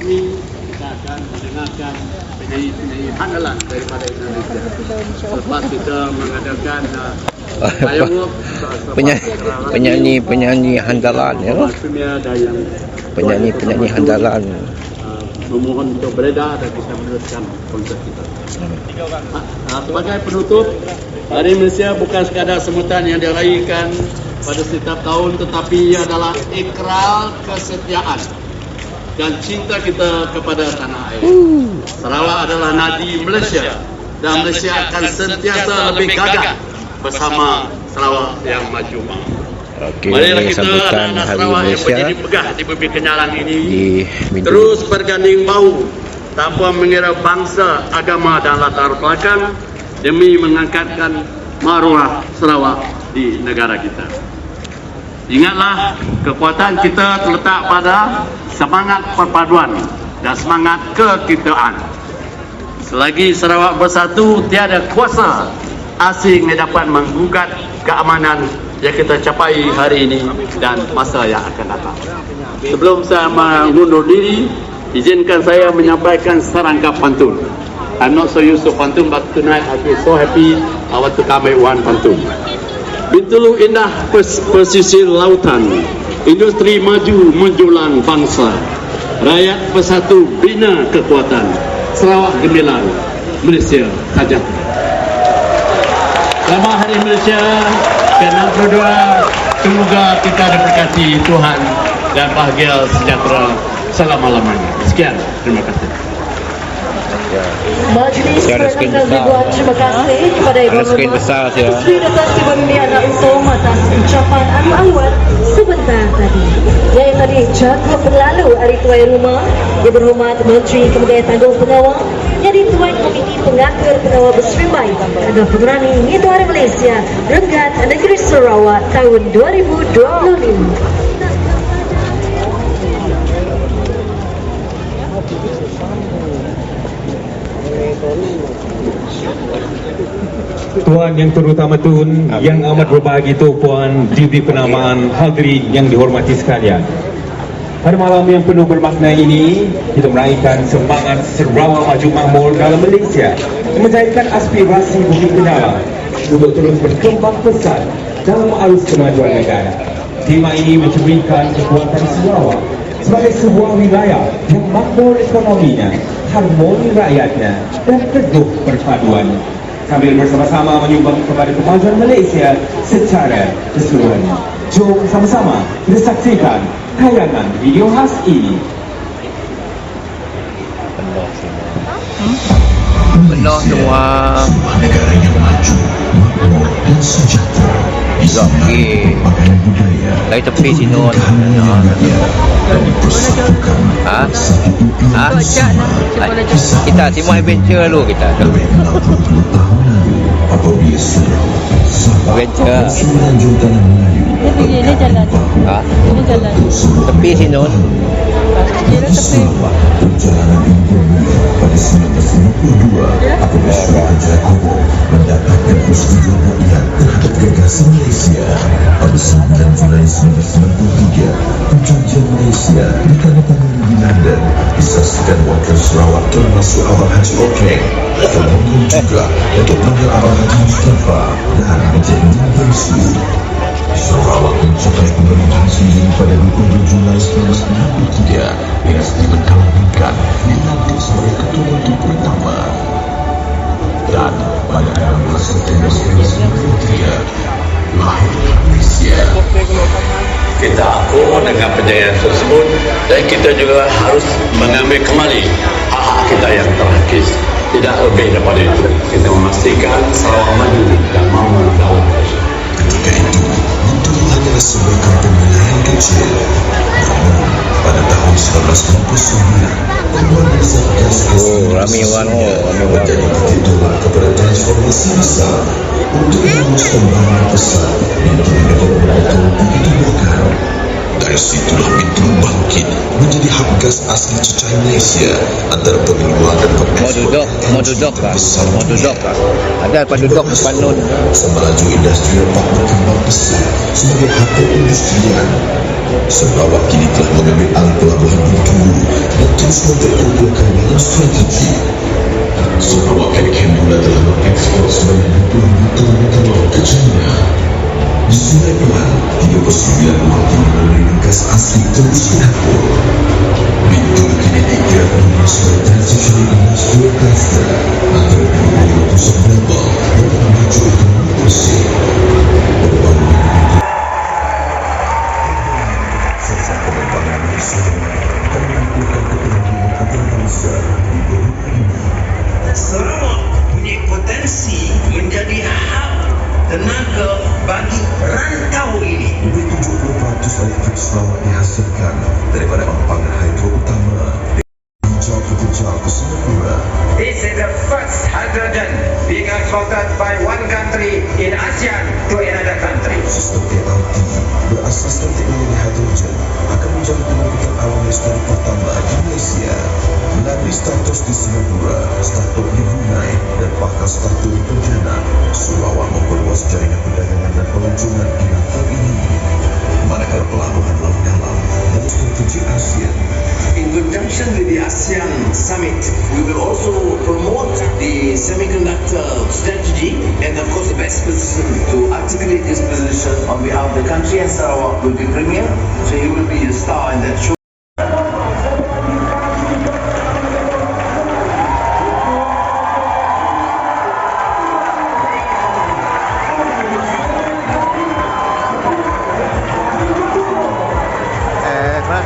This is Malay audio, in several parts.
ini kita akan mendengarkan penyanyi-penyanyi andalan daripada Indonesia. Selepas kita mengadakan penyanyi andalan ya. Penyanyi andalan memohon untuk beredar dan kita meneruskan konsert kita. Sebagai penutup, Hari Malaysia bukan sekadar sebutan yang diraihkan pada setiap tahun, tetapi ia adalah ikrar kesetiaan dan cinta kita kepada tanah air. Sarawak adalah nadi Malaysia dan Malaysia akan sentiasa lebih gagah bersama Sarawak yang maju. Okey, marilah ini kita sambutan anak-anak Hari Sarawak yang Malaysia berdiri megah di bumi kenyalan ini di terus berganding bahu tanpa mengira bangsa, agama dan latar belakang demi mengangkatkan maruah Sarawak di negara kita. Ingatlah, kekuatan kita terletak pada semangat perpaduan dan semangat kekitaan. Selagi Sarawak bersatu, tiada kuasa asing yang dapat menggugat keamanan yang kita capai hari ini dan masa yang akan datang. Sebelum saya mengundur diri, izinkan saya menyampaikan serangkap pantun. I'm not so used to pantun, but tonight I feel so happy. I want to come with one pantun. Bintulu indah pesisir lautan, industri maju menjulang bangsa, rakyat bersatu bina kekuatan, Sarawak gemilang, Malaysia sejahtera. Selamat Hari Malaysia ke-62. Semoga kita diberkati Tuhan dan bahagia sejahtera selama-lamanya. Sekian, terima kasih. Majlis Perangkat ribuan terima kasih kepada Ibu Rumah Isteri Datuk Seri Pemilihan Usaha atas ucapan anuan sebentar tadi. Yang tadi jatuh berlalu hari tuai rumah yang berhormat Menteri Kebudayaan Tanggung Pengawal, jadi Tuan Komiti Pengatur Pengawal Berserimbai dan Pengurangi Hidup Hari Malaysia Renggat Negeri Sarawak tahun 2025. Tuan yang terutama Tun, yang amat berbahagia itu Puan diberi penamaan hadirin yang dihormati sekalian. Pada malam yang penuh bermakna ini, kita meraihkan semangat Sarawak maju makmur dalam Malaysia, menjayakan aspirasi bumi kenyalan untuk terus berkembang pesat dalam arus kemajuan negara. Tema ini mencerminkan kekuatan Sarawak sebagai sebuah wilayah yang makmur ekonominya, harmoni rakyatnya dan teguh perpaduannya, sambil bersama-sama menyumbang kepada kemajuan Malaysia secara keseluruhan. Jom sama-sama kita saksikan tayangan video khas ini. penuh semua negara yang maju, makmur dan sejahtera. Okey, dari tepi sini kita semua adventure dulu kita adventure Ini jalan. Ini jalan. tepi sini Ini tepi. Perjalanan ini bermula pada 1952 apabila Sultan Jayakobo mendapatkan persetujuan rakyat terhadap gagasan Malaysia. Pada 9 Julai 1993, perjanjian Malaysia ditandatangani di London disaksikan wakil Sarawak termasuk Abang Haji Okeng, kemudian juga untuk manggil Abang Haji Mustafa dan menjadi Bangsu. Sarawak mencapai pemerintahan sendiri pada 20 Julai 1963 dengan Stephen Kalambingkan dilantik sebagai Ketua Menteri pertama. Dan pada 16 September 1993 lahirlah Malaysia. Kita akur dengan penjayaan tersebut dan kita juga harus mengambil kembali hak-hak kita yang terhakis. Tidak lebih daripada itu, kita memastikan Sarawak maju dan mahu dalam Malaysia. Ketika itu, Menteri hanyalah sebuah kampung nelayan kecil. Namun, pada tahun 1969, pembuatan Satgas ramai orang menjadi titik tolak kepada transformasi besar untuk meneruskan banyak besar Menteri negara betul begitu berkah. Dari situlah pintu bangkit menjadi Satgas asli Cecair Malaysia antara pengeluar dan pengekspor. mau duduk ada penduduk Panun Semelaju industri dapat berkembang besar sebagai hub industrian. Sarawak kini telah mengambil alih pelabuhan Bintulu dan terus menerapkan kawalan strategi. Sarawak Chemical mula telah mengekspor sebanyak 20 ton meter laut ke China. Di Sungai Pelan, 39 buah timbunan gas asli terus diangkut. Bintulu kini dikira dunia sebagai transitional industrial cluster antara dua pusat global untuk memacu ekonomi bersih. Pembangunan Bintulu serta pengembangan nasional akan menentukan kepentingan antara bangsa di bumi ini. Sarawak punya potensi menjadi hub tenaga bagi rantau ini. Lebih 70% elektrik Sarawak dihasilkan daripada empangan hidro utama di hijau ke Kejau ke Singapura. This is the first hydrogen being exported by one country in ASEAN to another country. Sistem LRT berasaskan teknologi hidrogen akan menjadi pengangkutan awal lestari pertama di Malaysia. Melalui status di Singapura, status di Brunei dan bakal status di Pontianak, Sarawak memperluas jaringan perdagangan dan pelancongan di level ini. Manakala pelabuhan laut dalam dan strategi ASEAN. In conjunction with the ASEAN Summit, we will also promote the semiconductor strategy, and of course the best position to articulate this position on behalf of the country and Sarawak will be Premier, so he will be a star in that show.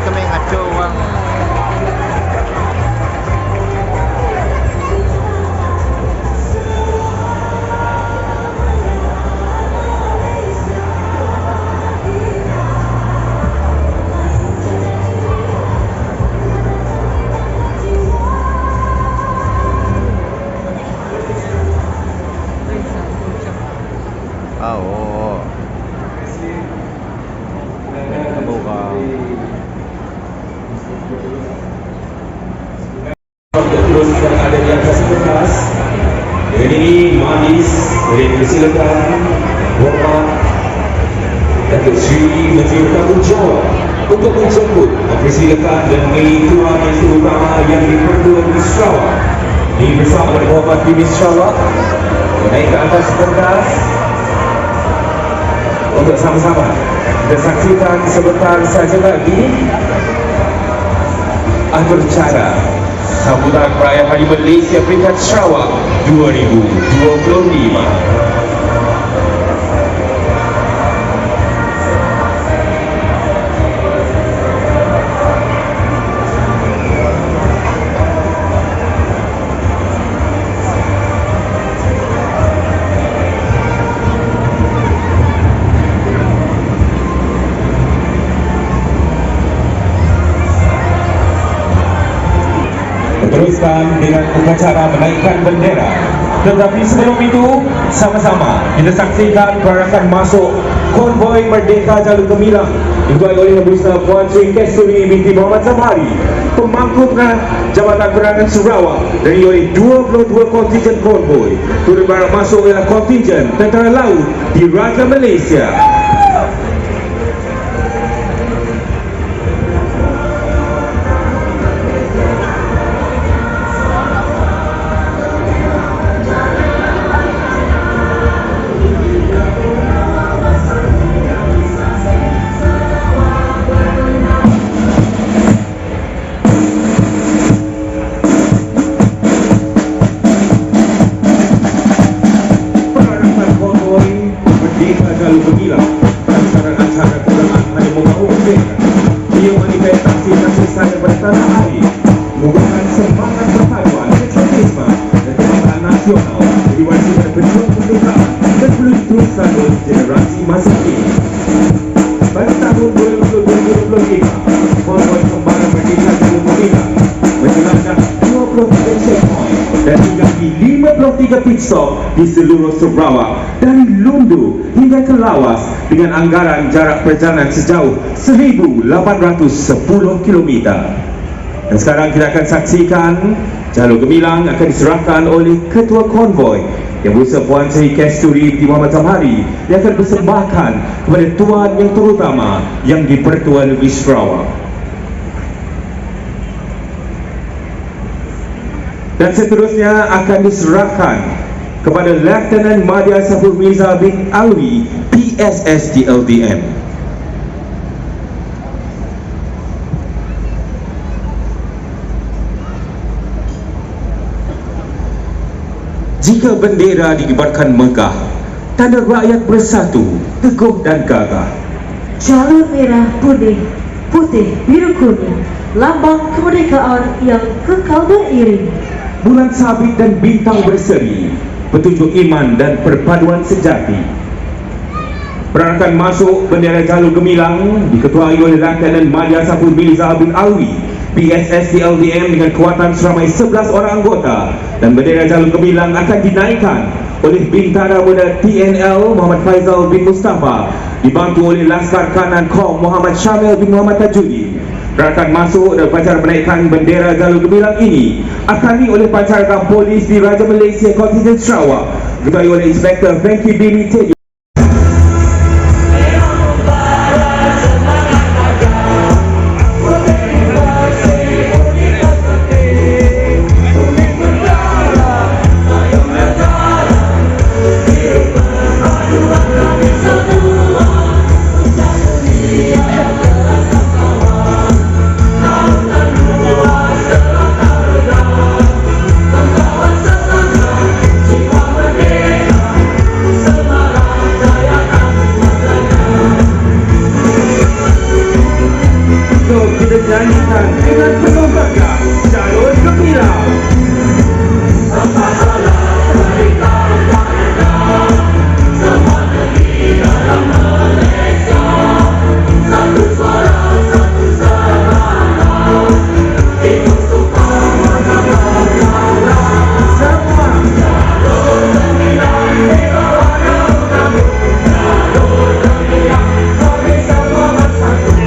Kami ngaco orang. Oh. Terus yang ada di atas kertas. Dengan ini manis, dipersilakan Bapak Datuk Seri Menteri Bertanggungjawab untuk menjemput, mempersilakan dan mengetuan yang terutama yang diperlukan di Sarawak. Ini bersama dengan Bapak Bini Sarawak naik ke atas kertas untuk sama-sama kita saksikan sebentar saja lagi akhir cara sambutan perayaan Hari Malaysia Peringkat Sarawak 2025. Teruskan dengan upacara menaikkan bendera. Tetapi sebelum itu, sama-sama kita saksikan perarakan masuk konvoi Merdeka Jalur Gemilang dituai oleh Ibu Puan Sri Kesturi binti Muhammad Zamari, pemangku Jabatan Penerangan Sarawak, dari oleh 22 kontingen konvoi. Turut barang masuk ialah kontingen Tentera Laut di Raja Malaysia. Generasi masa kini. Pada tahun 2023, konvoi kembali Merdeka Jalur Gemilang menjalankan 23 checkpoint dan hinggapi 53 pit stop di seluruh Sarawak dari Lundu hingga ke Lawas dengan anggaran jarak perjalanan sejauh 1,810 km. Dan sekarang kita akan saksikan Jalur Gemilang akan diserahkan oleh Ketua Konvoi yang berusaha Puan Sri Kasturi Binti Muhammad Samhari yang akan persembahkan kepada Tuan yang terutama yang di-Pertuan Negeri Sarawak. Dan seterusnya akan diserahkan kepada Lieutenant Madya Safur Mirza bin Alwi, PSS di LDM. Jika bendera dikibarkan megah, tanda rakyat bersatu, teguh dan gagah. Jalur merah, kuning, putih, biru kuning, lambang kemerdekaan yang kekal beriring. Bulan sabit dan bintang berseri, petunjuk iman dan perpaduan sejati. Peranakan masuk bendera jalur gemilang diketuai oleh Lieutenant Madya Safur Mirza bin Alwi, PSS di LDM dengan kuatan seramai 11 orang anggota, dan bendera jalur gemilang akan dinaikkan oleh Bintara Muda TNL Muhammad Faizal bin Mustafa dibantu oleh Laskar Kanan Kong Muhammad Syamil bin Muhammad Tajuddin. Peranakan masuk dan upacara penaikan bendera jalur gemilang ini akan oleh Pancarkan Polis di Raja Malaysia Kontingen Sarawak diketuai oleh Inspektor Frankie Bini Teddy. Nyanyikan dengan penuh bangga jalur gemilang. Semua negeri dalam Malaysia, satu suara, satu semangat, itu utama semua. Jalur gemilang di bawah naungan, jalur gemilang kami semua bersatu.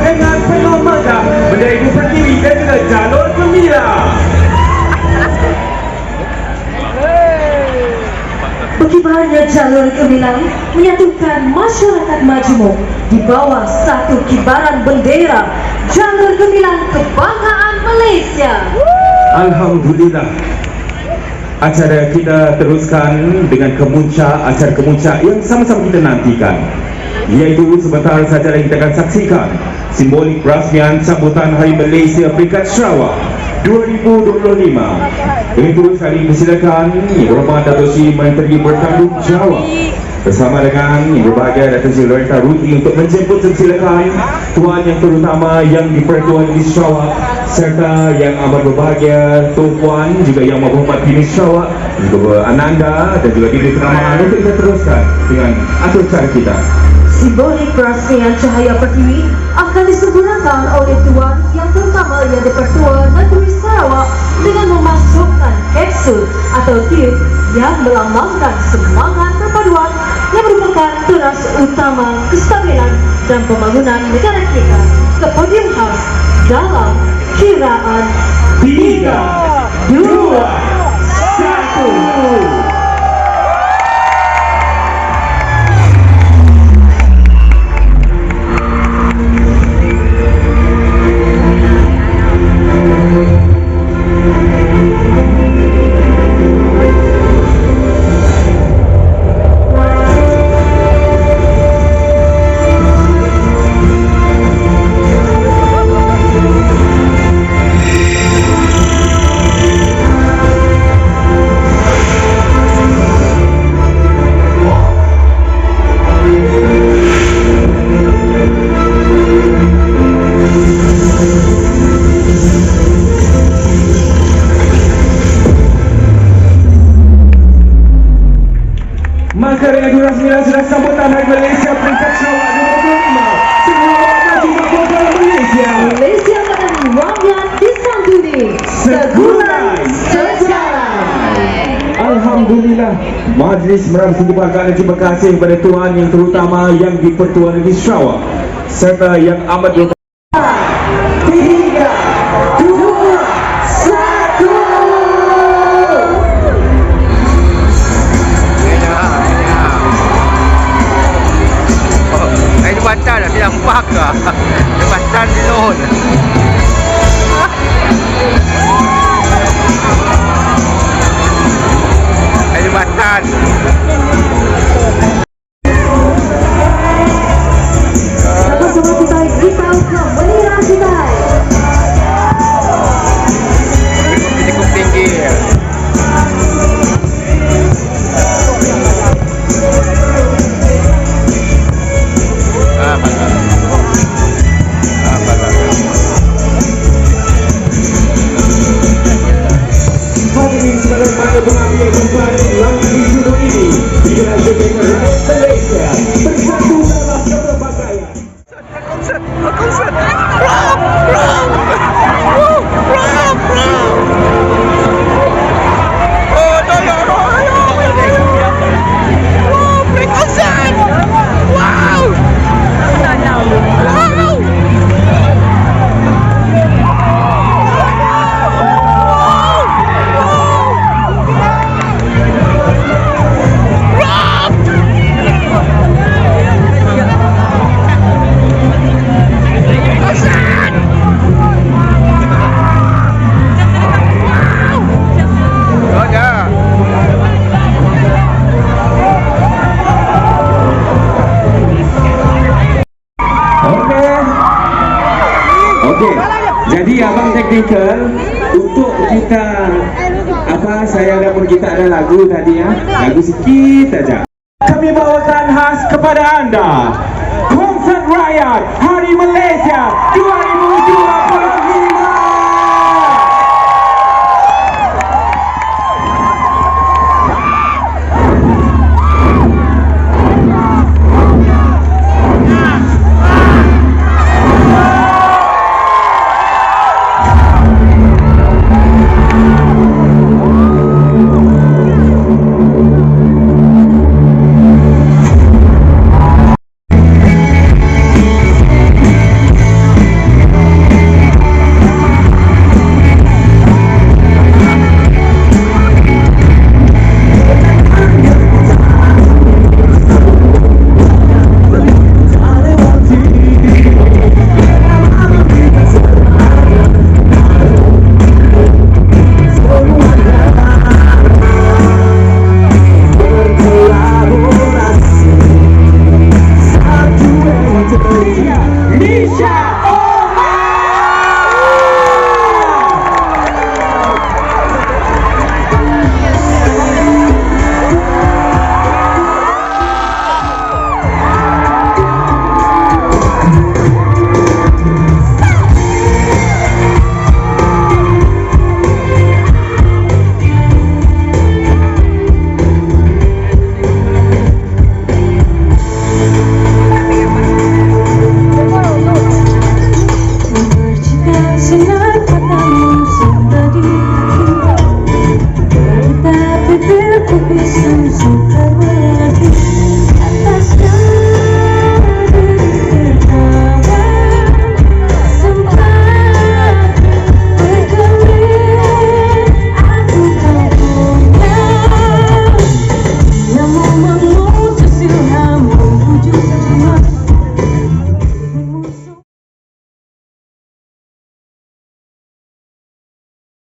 Dengan penuh megah bendera Ibu Pertiwi dan juga jalur gemilang. Berkibarnya jalur gemilang menyatukan masyarakat majmuk di bawah satu kibaran bendera jalur gemilang kebanggaan Malaysia. Alhamdulillah. Acara kita teruskan dengan acara kemuncak yang sama-sama kita nantikan, iaitu sebentar saja lagi kita akan saksikan simbolik perasmian sambutan Hari Malaysia Peringkat Sarawak 2025. Dengan itu sekali persilakan Yang Berhormat Dato' Sri Menteri Bertanggungjawab bersama dengan Yang Berbahagia Dato' Sri Loretta Ruti untuk menjemput silakan Tuan yang terutama yang di-Pertuan Negeri Sarawak serta yang amat berbahagia Tuan juga yang berhormat Bini Sarawak, juga Ananda dan juga Bini Kenamaan untuk kita teruskan dengan acara kita. Simbolik perasmian Cahaya Pertiwi akan disempurnakan oleh Tuan yang terutama yang di-Pertuan Negeri Sarawak dengan memasukkan kapsul atau tiup yang melambangkan semangat perpaduan yang merupakan tunas utama kestabilan dan pembangunan negara kita ke podium khas dalam kiraan 3, 2, 1. Maka dengan durasi 9 sudah sambutan Hari Malaysia peringkat Sarawak 25. Sarawak maju Bola Malaysia. Malaysia menang Wangyan disambuni segulai sejarah. Alhamdulillah, Majlis merangkumi kebanggaan dan terima kasih kepada Tuhan yang terutama yang di Pertuan Negeri Sarawak serta yang amat berbahagia. 3, 2, 1. Ini Jabatan dah bilang baka. Jabatan di Lohon. Jabatan. Sama-sama kita risau kembali kita. Cukup tinggi. Hadirin sebagaimana pengambil tempat langsung di gunung ini dengan Jabatan Malaysia bersatu dalam keberbakaian. Okey, jadi abang teknikal untuk kita saya ada pun kita ada lagu tadi ya, lagu sikit aja. Kami bawakan khas kepada anda konsert rakyat Hari Malaysia 2020.